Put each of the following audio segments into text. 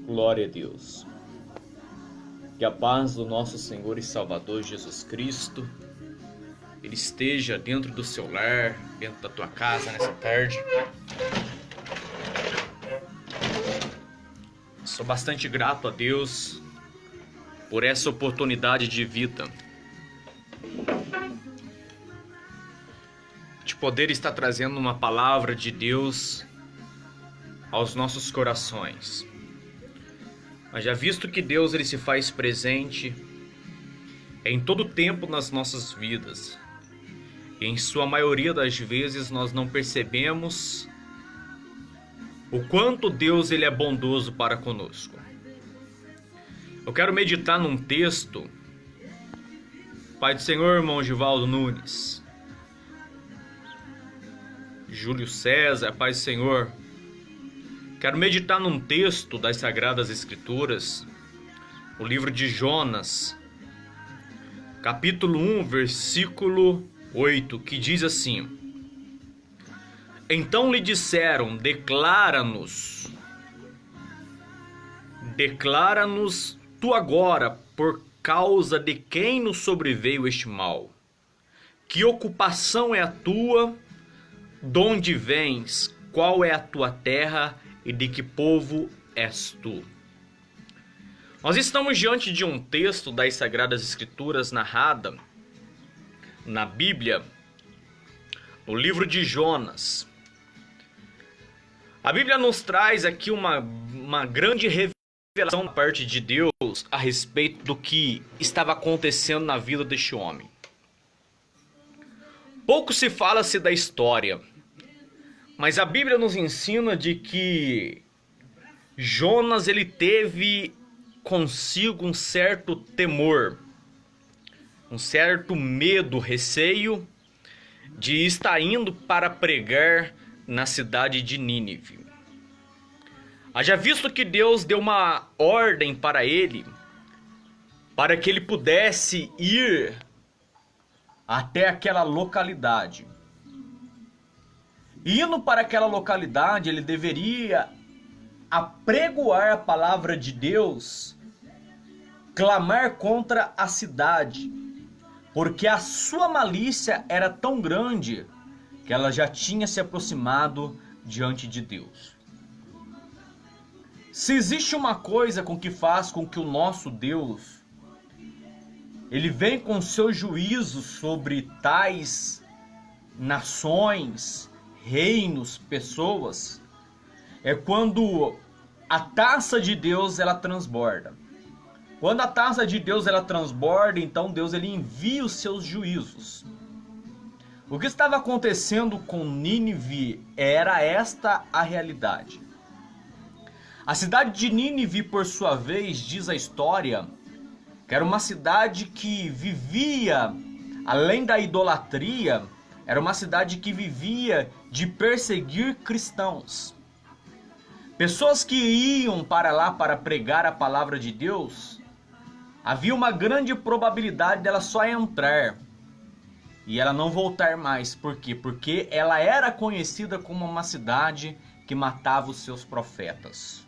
Glória a Deus. Que a paz do nosso Senhor e Salvador Jesus Cristo, Ele esteja dentro do seu lar, dentro da tua casa nessa tarde. Sou bastante grato a Deus por essa oportunidade de vida, de poder estar trazendo uma palavra de Deus aos nossos corações. Mas já visto que Deus ele se faz presente em todo tempo nas nossas vidas, e em sua maioria das vezes nós não percebemos o quanto Deus ele é bondoso para conosco. Eu quero meditar num texto, Pai do Senhor, irmão Givaldo Nunes, Júlio César, Pai do Senhor. Quero meditar num texto das Sagradas Escrituras, o livro de Jonas, capítulo 1, versículo 8, que diz assim: Então lhe disseram, declara-nos tu agora, por causa de quem nos sobreveio este mal. Que ocupação é a tua? De onde vens? Qual é a tua terra? E de que povo és tu? Nós estamos diante de um texto das Sagradas Escrituras narrada na Bíblia, no livro de Jonas. A Bíblia nos traz aqui uma grande revelação da parte de Deus a respeito do que estava acontecendo na vida deste homem. Pouco se fala-se da história, mas a Bíblia nos ensina de que Jonas ele teve consigo um certo temor, um certo medo, receio de estar indo para pregar na cidade de Nínive. Haja visto que Deus deu uma ordem para ele, para que ele pudesse ir até aquela localidade. Indo para aquela localidade, ele deveria apregoar a palavra de Deus, clamar contra a cidade, porque a sua malícia era tão grande que ela já tinha se aproximado diante de Deus. Se existe uma coisa com que faz com que o nosso Deus ele vem com seu juízo sobre tais nações, reinos, pessoas, é quando a taça de Deus ela transborda. Quando a taça de Deus ela transborda, então Deus ele envia os seus juízos. O que estava acontecendo com Nínive era esta a realidade. A cidade de Nínive, por sua vez, diz a história, que era uma cidade que vivia, além da idolatria, era uma cidade que vivia de perseguir cristãos. Pessoas que iam para lá para pregar a palavra de Deus, havia uma grande probabilidade dela só entrar e ela não voltar mais. Por quê? Porque ela era conhecida como uma cidade que matava os seus profetas.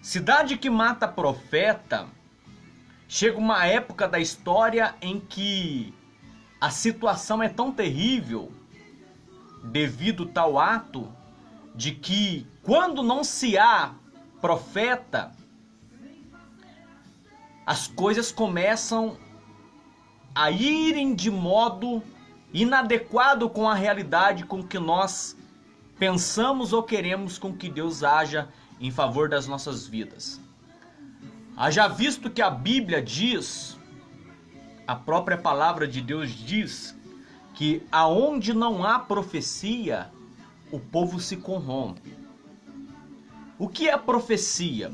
Cidade que mata profeta, chega uma época da história em que a situação é tão terrível devido tal ato de que quando não se há profeta, as coisas começam a irem de modo inadequado com a realidade com que nós pensamos ou queremos com que Deus haja em favor das nossas vidas. Haja visto que a Bíblia diz, a própria palavra de Deus diz, que aonde não há profecia, o povo se corrompe. O que é profecia?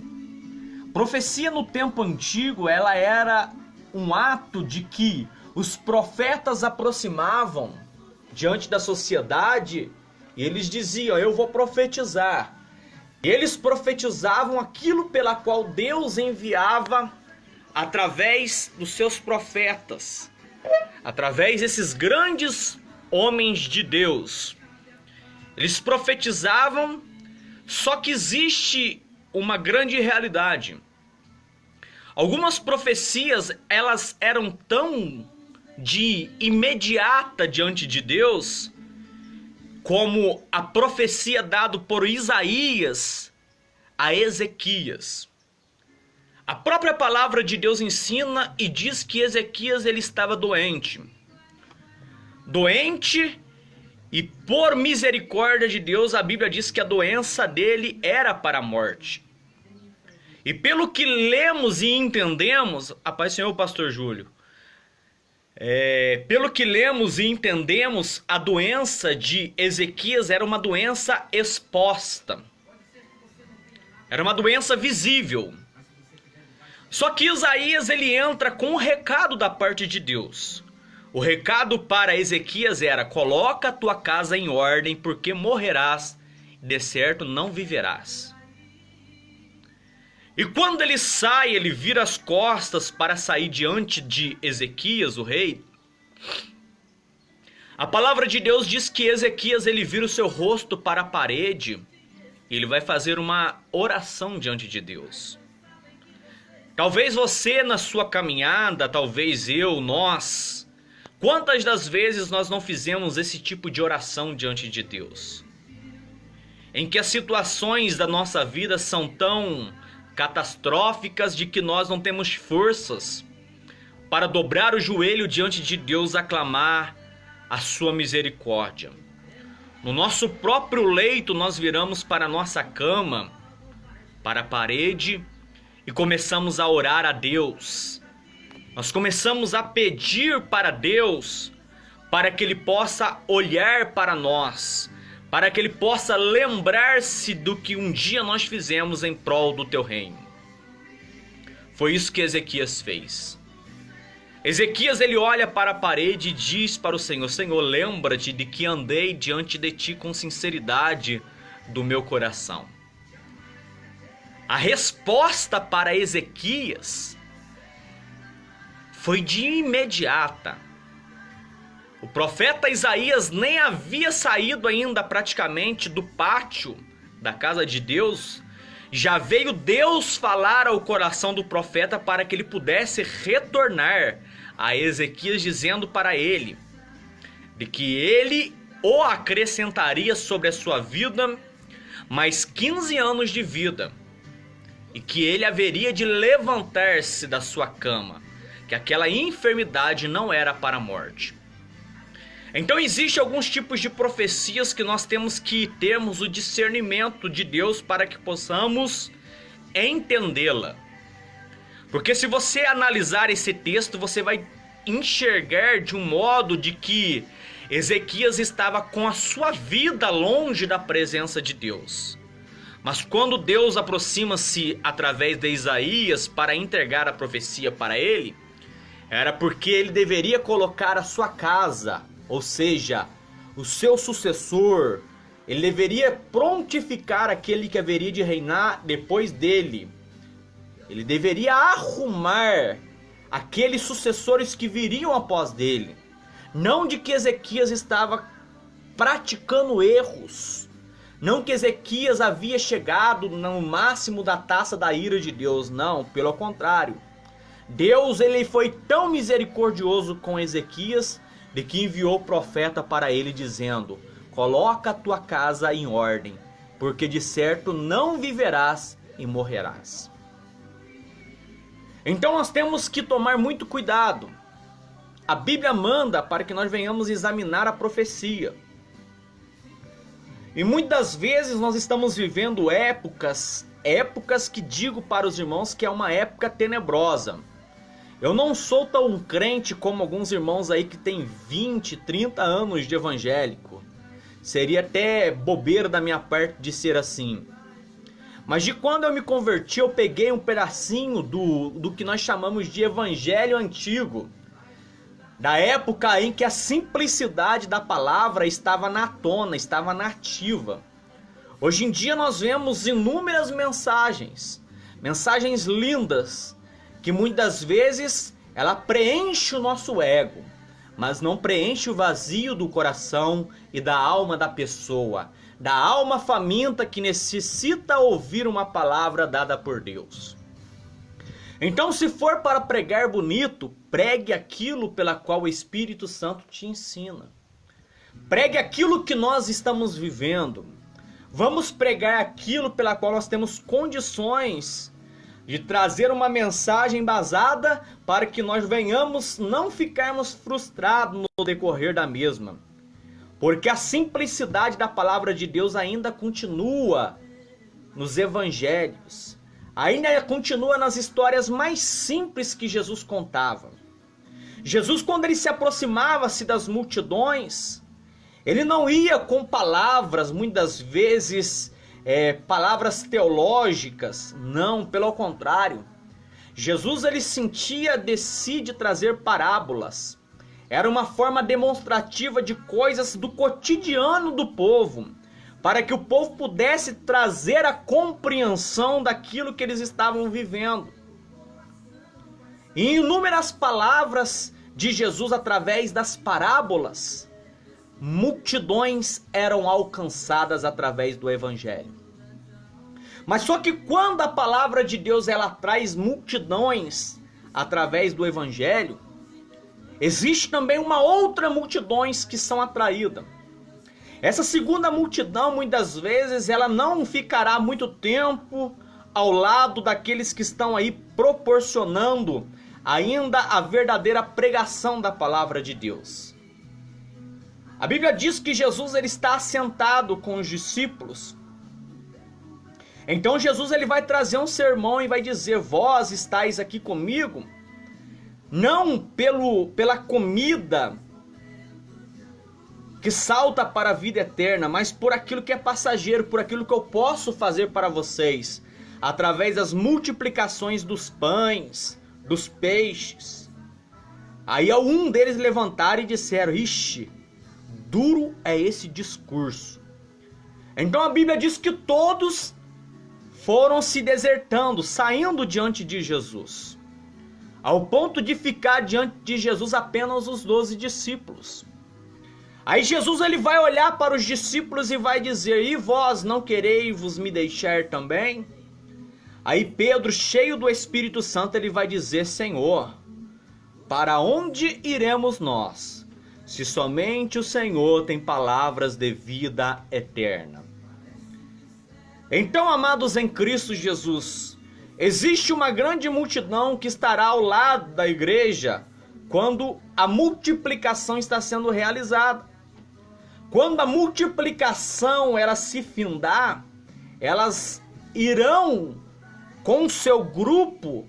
Profecia no tempo antigo, ela era um ato de que os profetas aproximavam diante da sociedade e eles diziam, eu vou profetizar. E eles profetizavam aquilo pela qual Deus enviava através dos seus profetas, através desses grandes homens de Deus. Eles profetizavam, só que existe uma grande realidade. Algumas profecias, elas eram tão de imediata diante de Deus, como a profecia dada por Isaías a Ezequias. A própria palavra de Deus ensina e diz que Ezequias ele estava doente. Doente, e por misericórdia de Deus, a Bíblia diz que a doença dele era para a morte. E pelo que lemos e entendemos, a paz do Senhor, pastor Júlio, pelo que lemos e entendemos, a doença de Ezequias era uma doença exposta. Era uma doença visível. Só que Isaías ele entra com um recado da parte de Deus. O recado para Ezequias era: coloca a tua casa em ordem, porque morrerás, de certo não viverás. E quando ele sai, ele vira as costas para sair diante de Ezequias, o rei. A palavra de Deus diz que Ezequias ele vira o seu rosto para a parede. E ele vai fazer uma oração diante de Deus. Talvez você na sua caminhada, talvez eu, nós, quantas das vezes nós não fizemos esse tipo de oração diante de Deus? Em que as situações da nossa vida são tão catastróficas de que nós não temos forças para dobrar o joelho diante de Deus, aclamar a sua misericórdia. No nosso próprio leito nós viramos para a nossa cama, para a parede, e começamos a orar a Deus. Nós começamos a pedir para Deus, para que Ele possa olhar para nós, para que Ele possa lembrar-se do que um dia nós fizemos em prol do Teu reino. Foi isso que Ezequias fez. Ezequias ele olha para a parede e diz para o Senhor: Senhor, lembra-te de que andei diante de Ti com sinceridade do meu coração. A resposta para Ezequias foi de imediata. O profeta Isaías nem havia saído ainda praticamente do pátio da casa de Deus. Já veio Deus falar ao coração do profeta para que ele pudesse retornar a Ezequias, dizendo para ele de que ele o acrescentaria sobre a sua vida mais 15 anos de vida, e que ele haveria de levantar-se da sua cama, que aquela enfermidade não era para a morte. Então existem alguns tipos de profecias que nós temos que termos o discernimento de Deus para que possamos entendê-la. Porque se você analisar esse texto, você vai enxergar de um modo de que Ezequias estava com a sua vida longe da presença de Deus. Mas quando Deus aproxima-se através de Isaías para entregar a profecia para ele, era porque ele deveria colocar a sua casa, ou seja, o seu sucessor, ele deveria prontificar aquele que haveria de reinar depois dele. Ele deveria arrumar aqueles sucessores que viriam após dele. Não de que Ezequias estava praticando erros. Não que Ezequias havia chegado no máximo da taça da ira de Deus. Não, pelo contrário. Deus ele foi tão misericordioso com Ezequias de que enviou o profeta para ele dizendo: coloca a tua casa em ordem, porque de certo não viverás e morrerás. Então nós temos que tomar muito cuidado. A Bíblia manda para que nós venhamos examinar a profecia. E muitas vezes nós estamos vivendo épocas que digo para os irmãos que é uma época tenebrosa. Eu não sou tão crente como alguns irmãos aí que tem 20, 30 anos de evangélico. Seria até bobeira da minha parte de ser assim. Mas de quando eu me converti, eu peguei um pedacinho do que nós chamamos de evangelho antigo. Da época em que a simplicidade da palavra estava na tona, estava na ativa. Hoje em dia nós vemos inúmeras mensagens lindas, que muitas vezes ela preenche o nosso ego, mas não preenche o vazio do coração e da alma da pessoa. da alma faminta que necessita ouvir uma palavra dada por Deus. Então, se for para pregar bonito, pregue aquilo pela qual o Espírito Santo te ensina. Pregue aquilo que nós estamos vivendo. Vamos pregar aquilo pela qual nós temos condições de trazer uma mensagem embasada para que nós venhamos não ficarmos frustrados no decorrer da mesma. Porque a simplicidade da palavra de Deus ainda continua nos evangelhos. Ainda continua nas histórias mais simples que Jesus contava. Jesus, quando ele se aproximava-se das multidões, ele não ia com palavras, muitas vezes, palavras teológicas. Não, pelo contrário. Jesus, ele sentia de si de trazer parábolas. Era uma forma demonstrativa de coisas do cotidiano do povo, para que o povo pudesse trazer a compreensão daquilo que eles estavam vivendo. E inúmeras palavras de Jesus através das parábolas, multidões eram alcançadas através do evangelho. Mas só que quando a palavra de Deus ela traz multidões através do evangelho, existe também uma outra multidões que são atraídas. Essa segunda multidão, muitas vezes, ela não ficará muito tempo ao lado daqueles que estão aí proporcionando ainda a verdadeira pregação da palavra de Deus. A Bíblia diz que Jesus ele está assentado com os discípulos. Então Jesus ele vai trazer um sermão e vai dizer: vós estáis aqui comigo, não pela comida que salta para a vida eterna, mas por aquilo que é passageiro, por aquilo que eu posso fazer para vocês, através das multiplicações dos pães, dos peixes. Aí um deles levantaram e disseram: ixi, duro é esse discurso. Então a Bíblia diz que todos foram se desertando, saindo diante de Jesus, ao ponto de ficar diante de Jesus apenas os 12 discípulos. Aí Jesus ele vai olhar para os discípulos e vai dizer: e vós não quereis vos me deixar também? Aí Pedro, cheio do Espírito Santo, ele vai dizer: Senhor, para onde iremos nós, se somente o Senhor tem palavras de vida eterna? Então, amados em Cristo Jesus, existe uma grande multidão que estará ao lado da igreja quando a multiplicação está sendo realizada. Quando a multiplicação ela se findar, elas irão com seu grupo,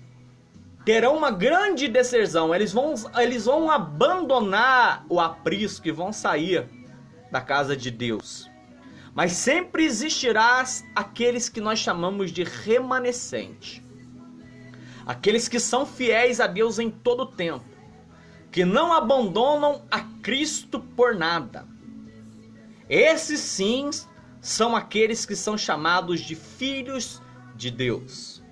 terão uma grande deserção. Eles vão abandonar o aprisco e vão sair da casa de Deus. Mas sempre existirá aqueles que nós chamamos de remanescente. Aqueles que são fiéis a Deus em todo o tempo, que não abandonam a Cristo por nada. Esses sim são aqueles que são chamados de filhos de Deus.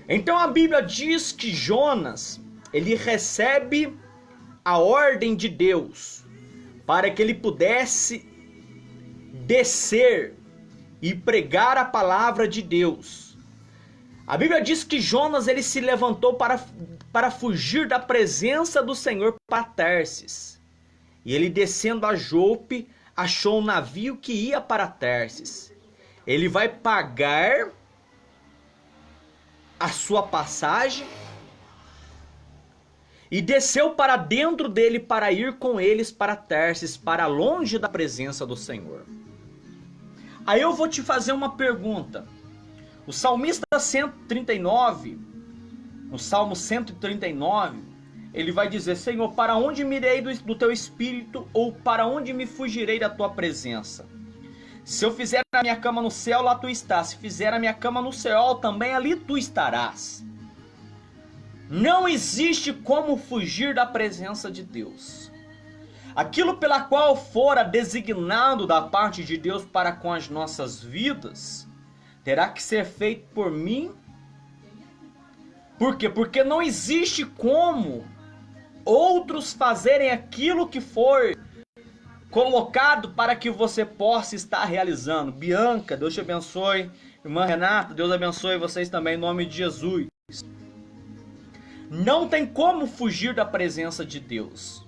Então a Bíblia diz que Jonas, ele recebe a ordem de Deus para que ele pudesse descer e pregar a palavra de Deus. A Bíblia diz que Jonas ele se levantou para fugir da presença do Senhor para Tarsis. E ele, descendo a Jope, achou um navio que ia para Tarsis. Ele vai pagar a sua passagem e desceu para dentro dele para ir com eles para Tarsis, para longe da presença do Senhor. Aí eu vou te fazer uma pergunta. O salmista 139, no Salmo 139, ele vai dizer: Senhor, para onde me irei do teu espírito, ou para onde me fugirei da tua presença? Se eu fizer a minha cama no céu, lá tu estás. Se fizer a minha cama no céu, também ali tu estarás. Não existe como fugir da presença de Deus. Aquilo pela qual fora designado da parte de Deus para com as nossas vidas, terá que ser feito por mim. Por quê? Porque não existe como outros fazerem aquilo que for colocado para que você possa estar realizando. Bianca, Deus te abençoe. Irmã Renata, Deus abençoe vocês também em nome de Jesus. Não tem como fugir da presença de Deus.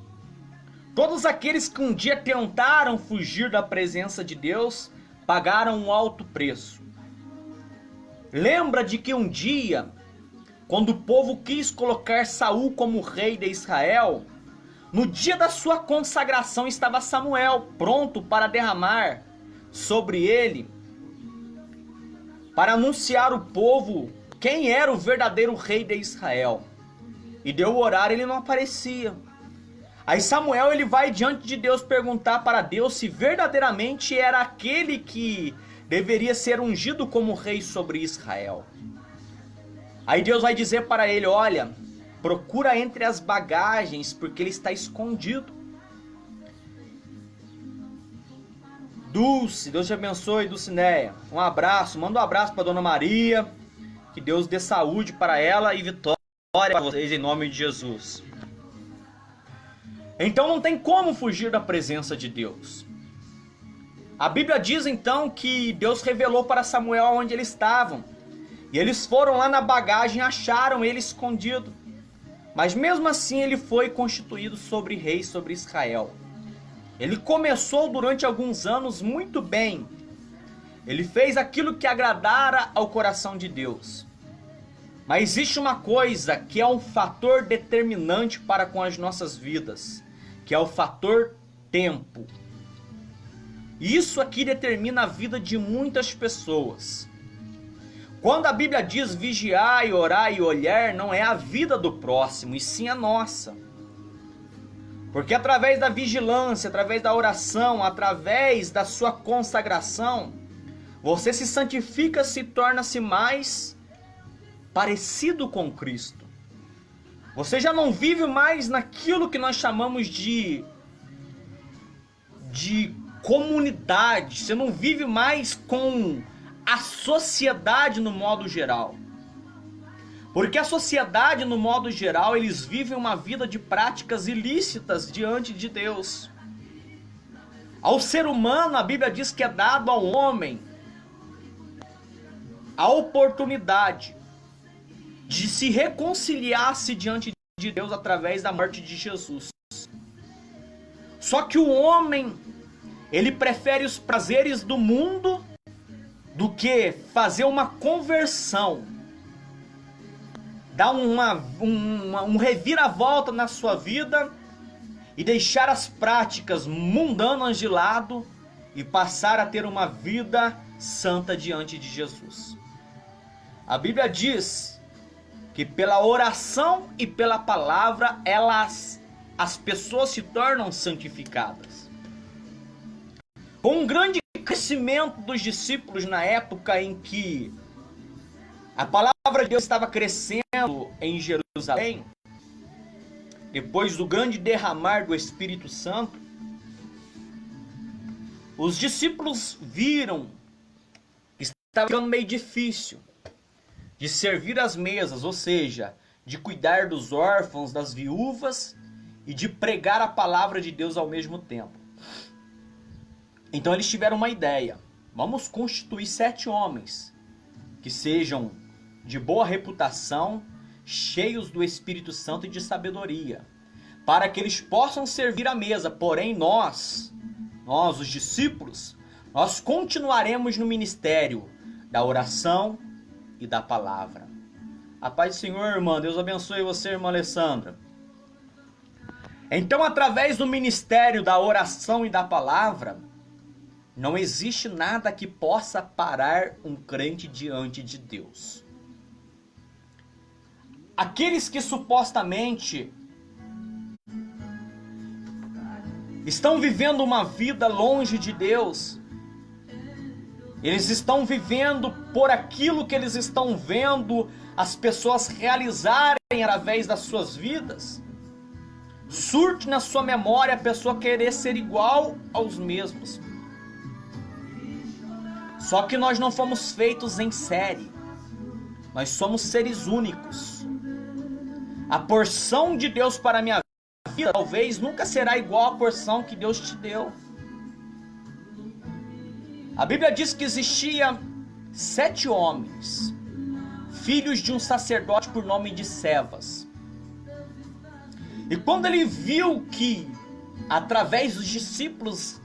Todos aqueles que um dia tentaram fugir da presença de Deus pagaram um alto preço. Lembra de que um dia, quando o povo quis colocar Saul como rei de Israel, no dia da sua consagração estava Samuel pronto para derramar sobre ele, para anunciar ao povo quem era o verdadeiro rei de Israel. E deu o horário, ele não aparecia. Aí Samuel ele vai diante de Deus perguntar para Deus se verdadeiramente era aquele que deveria ser ungido como rei sobre Israel. Aí Deus vai dizer para ele, olha, procura entre as bagagens porque ele está escondido. Dulce, Deus te abençoe, Dulcineia. Um abraço, manda um abraço para Dona Maria. Que Deus dê saúde para ela e vitória para vocês em nome de Jesus. Então não tem como fugir da presença de Deus. A Bíblia diz então que Deus revelou para Samuel onde eles estavam. E eles foram lá na bagagem e acharam ele escondido. Mas mesmo assim ele foi constituído sobre rei sobre Israel. Ele começou durante alguns anos muito bem. Ele fez aquilo que agradara ao coração de Deus. Mas existe uma coisa que é um fator determinante para com as nossas vidas, que é o fator tempo. Isso aqui determina a vida de muitas pessoas. Quando a Bíblia diz vigiar, orar e olhar, não é a vida do próximo, e sim a nossa. Porque através da vigilância, através da oração, através da sua consagração, você se santifica, se torna-se mais parecido com Cristo. Você já não vive mais naquilo que nós chamamos de comunidade. Você não vive mais com a sociedade no modo geral. Porque a sociedade no modo geral, eles vivem uma vida de práticas ilícitas diante de Deus. Ao ser humano, a Bíblia diz que é dado ao homem a oportunidade de se reconciliar-se diante de Deus através da morte de Jesus. Só que o homem, ele prefere os prazeres do mundo do que fazer uma conversão, dar um reviravolta na sua vida e deixar as práticas mundanas de lado e passar a ter uma vida santa diante de Jesus. A Bíblia diz que pela oração e pela palavra as pessoas se tornam santificadas. Com um grande crescimento dos discípulos na época em que a palavra de Deus estava crescendo em Jerusalém, depois do grande derramar do Espírito Santo, os discípulos viram que estava ficando meio difícil de servir as mesas, ou seja, de cuidar dos órfãos, das viúvas e de pregar a palavra de Deus ao mesmo tempo. Então eles tiveram uma ideia: vamos constituir 7 homens que sejam de boa reputação, cheios do Espírito Santo e de sabedoria, para que eles possam servir a mesa. Porém nós os discípulos, nós continuaremos no ministério da oração e da palavra. A paz do Senhor, irmã. Deus abençoe você, irmã Alessandra. Então, através do ministério da oração e da palavra, não existe nada que possa parar um crente diante de Deus. Aqueles que supostamente estão vivendo uma vida longe de Deus, eles estão vivendo por aquilo que eles estão vendo as pessoas realizarem através das suas vidas. Surte na sua memória a pessoa querer ser igual aos mesmos. Só que nós não fomos feitos em série. Nós somos seres únicos. A porção de Deus para a minha vida talvez nunca será igual à porção que Deus te deu. A Bíblia diz que existia 7 homens, filhos de um sacerdote por nome de Cefas. E quando ele viu que, através dos discípulos,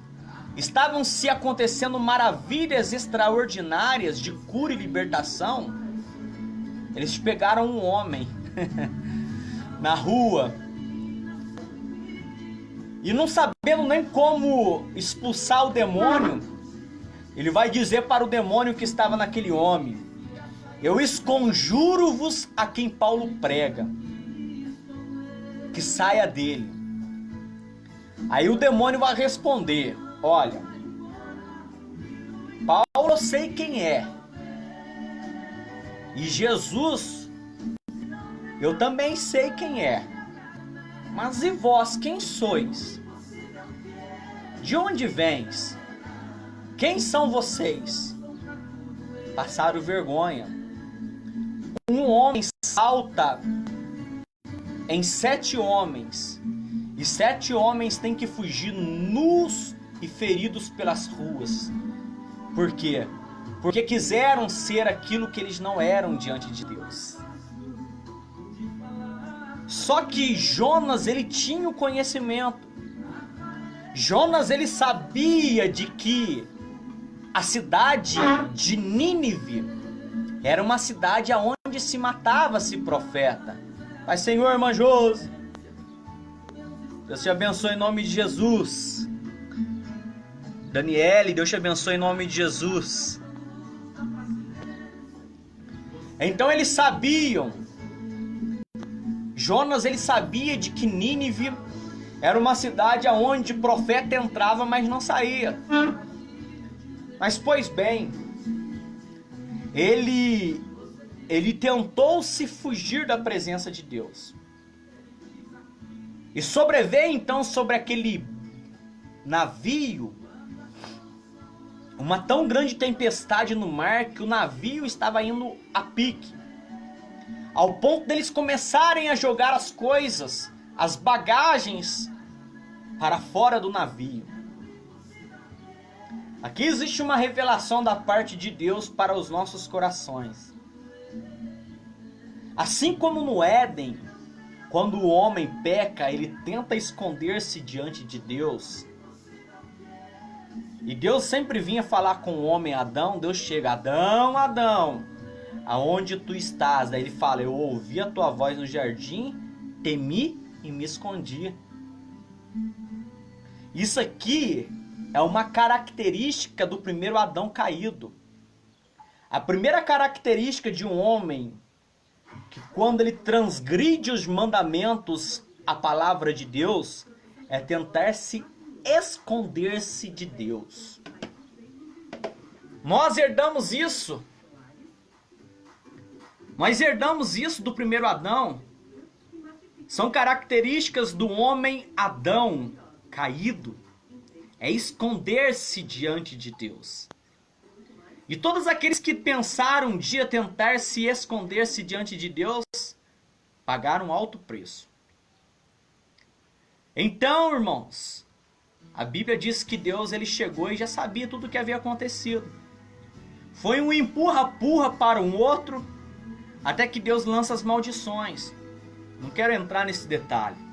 estavam se acontecendo maravilhas extraordinárias de cura e libertação, eles pegaram um homem na rua e, não sabendo nem como expulsar o demônio, ele vai dizer para o demônio que estava naquele homem: eu esconjuro-vos a quem Paulo prega, que saia dele. Aí o demônio vai responder: olha, Paulo eu sei quem é, e Jesus eu também sei quem é, mas e vós quem sois? De onde vens? Quem são vocês? Passaram vergonha. Um homem salta em 7 homens, e 7 homens têm que fugir nus e feridos pelas ruas. Por quê? Porque quiseram ser aquilo que eles não eram diante de Deus. Só que Jonas, ele tinha o conhecimento. Jonas, ele sabia de que a cidade de Nínive era uma cidade onde se matava-se profeta. Pai, Senhor, irmã Josi, Deus te abençoe em nome de Jesus. Daniele, Deus te abençoe em nome de Jesus. Então eles sabiam, Jonas, ele sabia de que Nínive era uma cidade onde o profeta entrava, mas não saía. Mas, pois bem, ele tentou se fugir da presença de Deus. E sobreveio então sobre aquele navio uma tão grande tempestade no mar que o navio estava indo a pique, ao ponto deles começarem a jogar as coisas, as bagagens, para fora do navio. Aqui existe uma revelação da parte de Deus para os nossos corações. Assim como no Éden, quando o homem peca, ele tenta esconder-se diante de Deus. E Deus sempre vinha falar com o homem Adão. Deus chega: Adão, Adão, aonde tu estás? Daí ele fala: eu ouvi a tua voz no jardim, temi e me escondi. Isso aqui é uma característica do primeiro Adão caído. A primeira característica de um homem que, quando ele transgride os mandamentos, a palavra de Deus, é tentar se esconder-se de Deus. Nós herdamos isso. Nós herdamos isso do primeiro Adão. São características do homem Adão caído. É esconder-se diante de Deus. E todos aqueles que pensaram um dia tentar se esconder-se diante de Deus, pagaram alto preço. Então, irmãos, a Bíblia diz que Deus, ele chegou e já sabia tudo o que havia acontecido. Foi um empurra-purra para um outro, até que Deus lança as maldições. Não quero entrar nesse detalhe.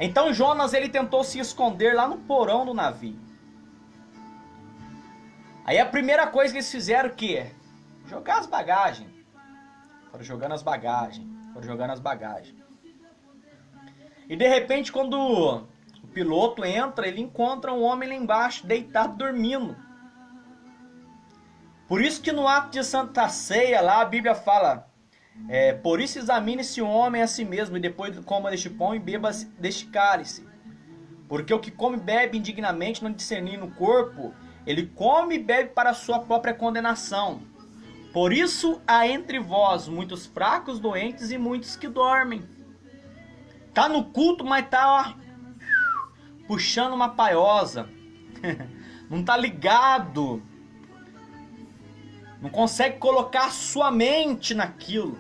Então Jonas, ele tentou se esconder lá no porão do navio. Aí a primeira coisa que eles fizeram, o quê? Jogar as bagagens. Foram jogando as bagagens. Foram jogando as bagagens. E de repente, quando o piloto entra, ele encontra um homem lá embaixo, deitado, dormindo. Por isso que no ato de Santa Ceia, lá a Bíblia fala: por isso examine esse homem a si mesmo, e depois coma deste pão e beba deste cálice. Porque o que come e bebe indignamente, não discernindo o corpo, ele come e bebe para a sua própria condenação. Por isso há entre vós muitos fracos, doentes e muitos que dormem. Tá no culto, mas tá puxando uma paiosa. Não tá ligado. Não consegue colocar a sua mente naquilo.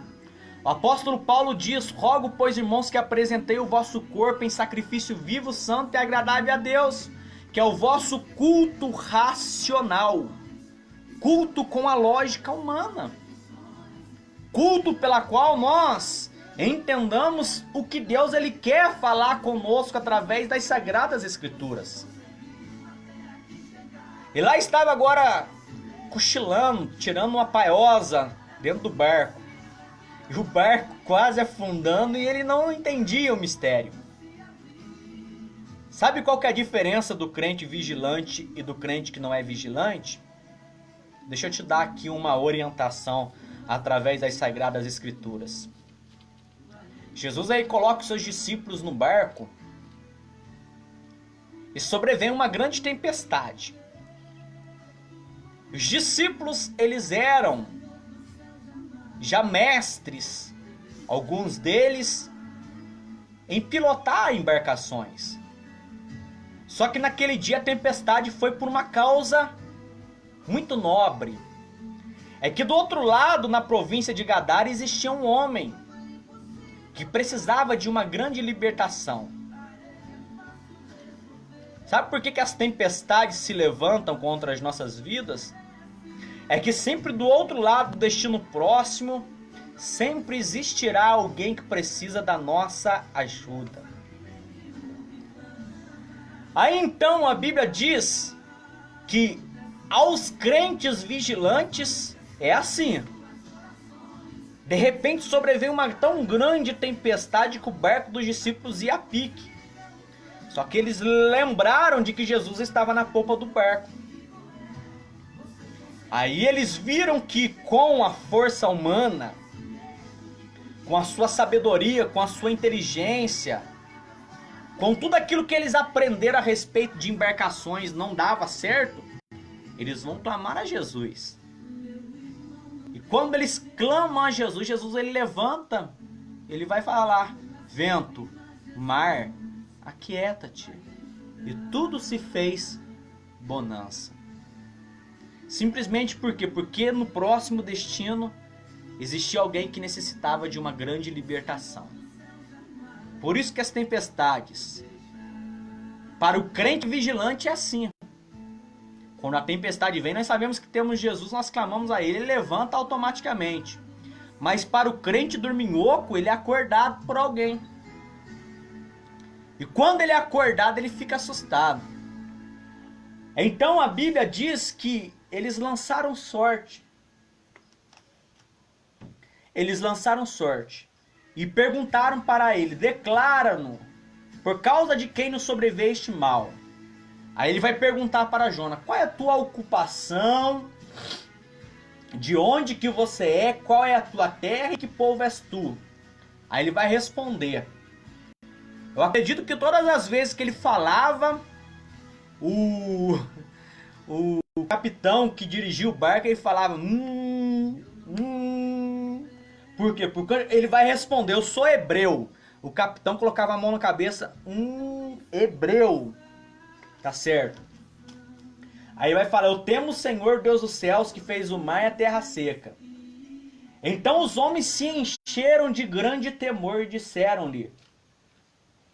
O apóstolo Paulo diz: rogo, pois, irmãos, que apresentei o vosso corpo em sacrifício vivo, santo e agradável a Deus, que é o vosso culto racional, culto com a lógica humana, culto pela qual nós entendamos o que Deus ele quer falar conosco através das Sagradas Escrituras. E lá estava agora cochilando, tirando uma paiosa dentro do barco. E o barco quase afundando e ele não entendia o mistério. Sabe qual que é a diferença do crente vigilante e do crente que não é vigilante? Deixa eu te dar aqui uma orientação através das Sagradas Escrituras. Jesus aí coloca os seus discípulos no barco e sobrevém uma grande tempestade. Os discípulos, eles eram já mestres, alguns deles, em pilotar embarcações. Só que naquele dia a tempestade foi por uma causa muito nobre. É que do outro lado, na província de Gadara, existia um homem que precisava de uma grande libertação. Sabe por que as tempestades se levantam contra as nossas vidas? É que sempre do outro lado do destino próximo, sempre existirá alguém que precisa da nossa ajuda. Aí então a Bíblia diz que aos crentes vigilantes é assim. De repente sobreveio uma tão grande tempestade que o barco dos discípulos ia a pique. Só que eles lembraram de que Jesus estava na popa do barco. Aí eles viram que com a força humana, com a sua sabedoria, com a sua inteligência, com tudo aquilo que eles aprenderam a respeito de embarcações não dava certo, eles vão clamar a Jesus. E quando eles clamam a Jesus, Jesus ele levanta, ele vai falar: vento, mar, aquieta-te. E tudo se fez bonança. Simplesmente por quê? Porque no próximo destino existia alguém que necessitava de uma grande libertação. Por isso que as tempestades, para o crente vigilante é assim. Quando a tempestade vem, nós sabemos que temos Jesus, nós clamamos a Ele, Ele levanta automaticamente. Mas para o crente dorminhoco, ele é acordado por alguém. E quando ele é acordado, ele fica assustado. Então a Bíblia diz que eles lançaram sorte. Eles lançaram sorte. E perguntaram para ele: declara-no, por causa de quem nos sobreveio este mal. Aí ele vai perguntar para Jonas: qual é a tua ocupação? De onde que você é? Qual é a tua terra e que povo és tu? Aí ele vai responder. Eu acredito que todas as vezes que ele falava, o capitão que dirigia o barco, ele falava Por quê? Porque ele vai responder: eu sou hebreu. O capitão colocava a mão na cabeça: hebreu. Tá certo. Aí vai falar: eu temo o Senhor Deus dos céus, que fez o mar e a terra seca. Então os homens se encheram de grande temor e disseram-lhe: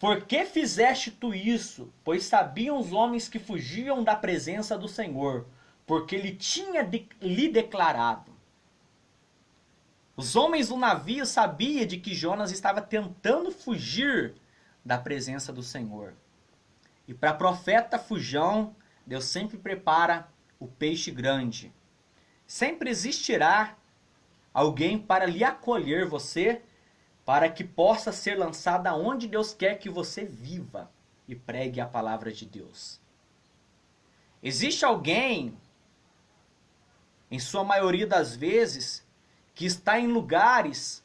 por que fizeste tu isso? Pois sabiam os homens que fugiam da presença do Senhor, porque ele tinha lhe declarado. Os homens do navio sabiam de que Jonas estava tentando fugir da presença do Senhor. E para profeta fujão, Deus sempre prepara o peixe grande. Sempre existirá alguém para lhe acolher você, para que possa ser lançado aonde Deus quer que você viva e pregue a palavra de Deus. Existe alguém, em sua maioria das vezes, que está em lugares,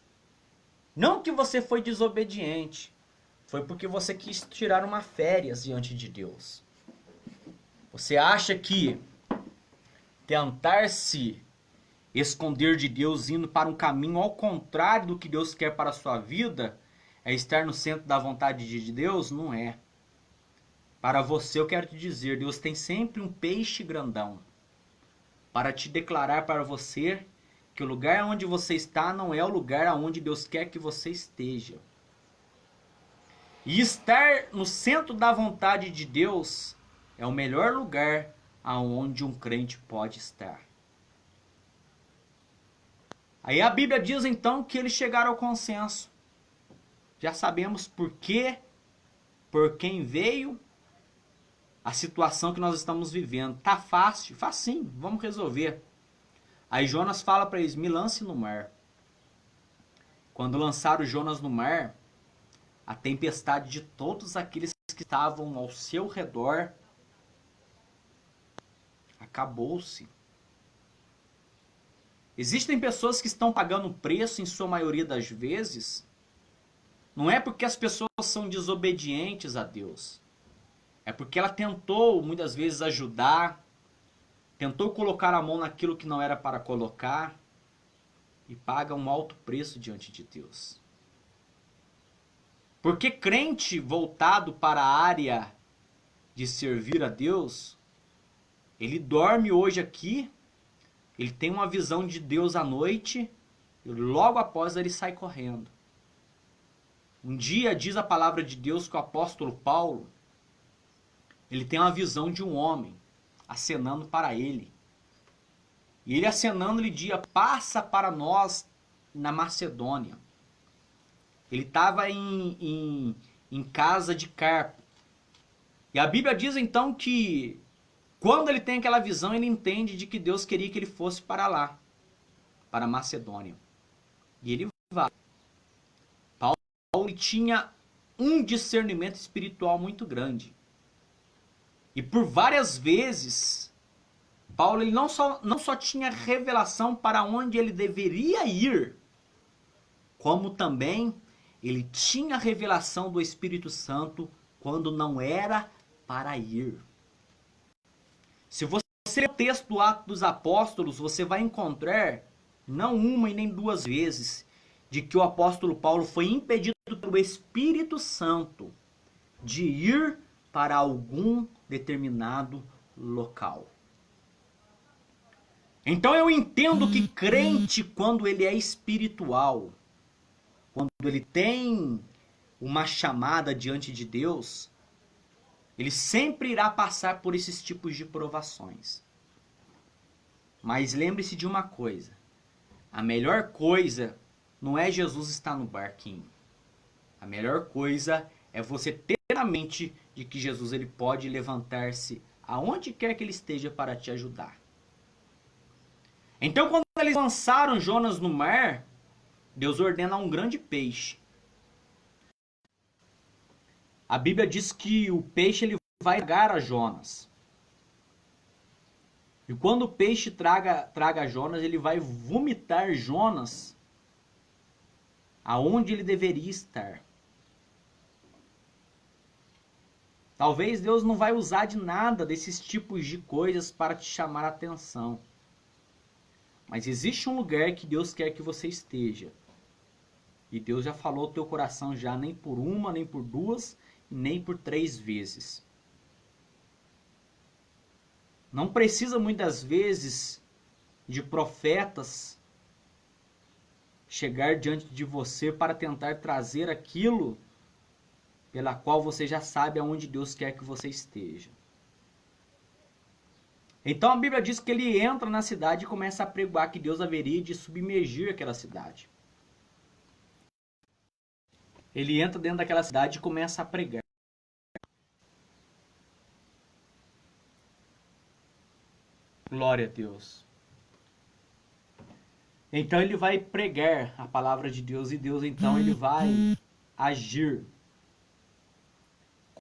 não que você foi desobediente, foi porque você quis tirar uma férias diante de Deus. Você acha que tentar se esconder de Deus indo para um caminho ao contrário do que Deus quer para a sua vida é estar no centro da vontade de Deus? Não é. Para você eu quero te dizer, Deus tem sempre um peixe grandão para te declarar para você que o lugar onde você está não é o lugar aonde Deus quer que você esteja. E estar no centro da vontade de Deus É o melhor lugar aonde um crente pode estar. Aí a Bíblia diz então que eles chegaram ao consenso. Já sabemos por quê, por quem veio, a situação que nós estamos vivendo. Tá fácil? Facinho, vamos resolver. Aí Jonas fala para eles, me lance no mar. Quando lançaram Jonas no mar, a tempestade de todos aqueles que estavam ao seu redor acabou-se. Existem pessoas que estão pagando preço em sua maioria das vezes. Não é porque as pessoas são desobedientes a Deus. É porque ela tentou muitas vezes ajudar, tentou colocar a mão naquilo que não era para colocar e paga um alto preço diante de Deus. Porque crente voltado para a área de servir a Deus, ele dorme hoje aqui, ele tem uma visão de Deus à noite e logo após ele sai correndo. Um dia diz a palavra de Deus que o apóstolo Paulo, ele tem uma visão de um homem acenando para ele. E ele acenando lhe dizia, passa para nós na Macedônia. Ele estava em casa de Carpo. E a Bíblia diz então que quando ele tem aquela visão, ele entende de que Deus queria que ele fosse para lá, para Macedônia. E ele vai. Paulo tinha um discernimento espiritual muito grande. E por várias vezes, Paulo ele não só tinha revelação para onde ele deveria ir, como também ele tinha revelação do Espírito Santo quando não era para ir. Se você ler o texto do Atos dos Apóstolos, você vai encontrar, não uma e nem duas vezes, de que o apóstolo Paulo foi impedido pelo Espírito Santo de ir para algum determinado local. Então eu entendo que crente, quando ele é espiritual, quando ele tem uma chamada diante de Deus, ele sempre irá passar por esses tipos de provações. Mas lembre-se de uma coisa, a melhor coisa não é Jesus estar no barquinho. A melhor coisa é você ter na mente de que Jesus ele pode levantar-se aonde quer que ele esteja para te ajudar. Então, quando eles lançaram Jonas no mar, Deus ordena um grande peixe. A Bíblia diz que o peixe ele vai tragar a Jonas. E quando o peixe traga Jonas, ele vai vomitar Jonas aonde ele deveria estar. Talvez Deus não vai usar de nada desses tipos de coisas para te chamar a atenção. Mas existe um lugar que Deus quer que você esteja. E Deus já falou ao teu coração já nem por uma, nem por duas, nem por 3 vezes. Não precisa muitas vezes de profetas chegar diante de você para tentar trazer aquilo pela qual você já sabe aonde Deus quer que você esteja. Então a Bíblia diz que ele entra na cidade e começa a pregar que Deus haveria de submergir aquela cidade. Ele entra dentro daquela cidade e começa a pregar. Glória a Deus. Então ele vai pregar a palavra de Deus e Deus então ele vai agir.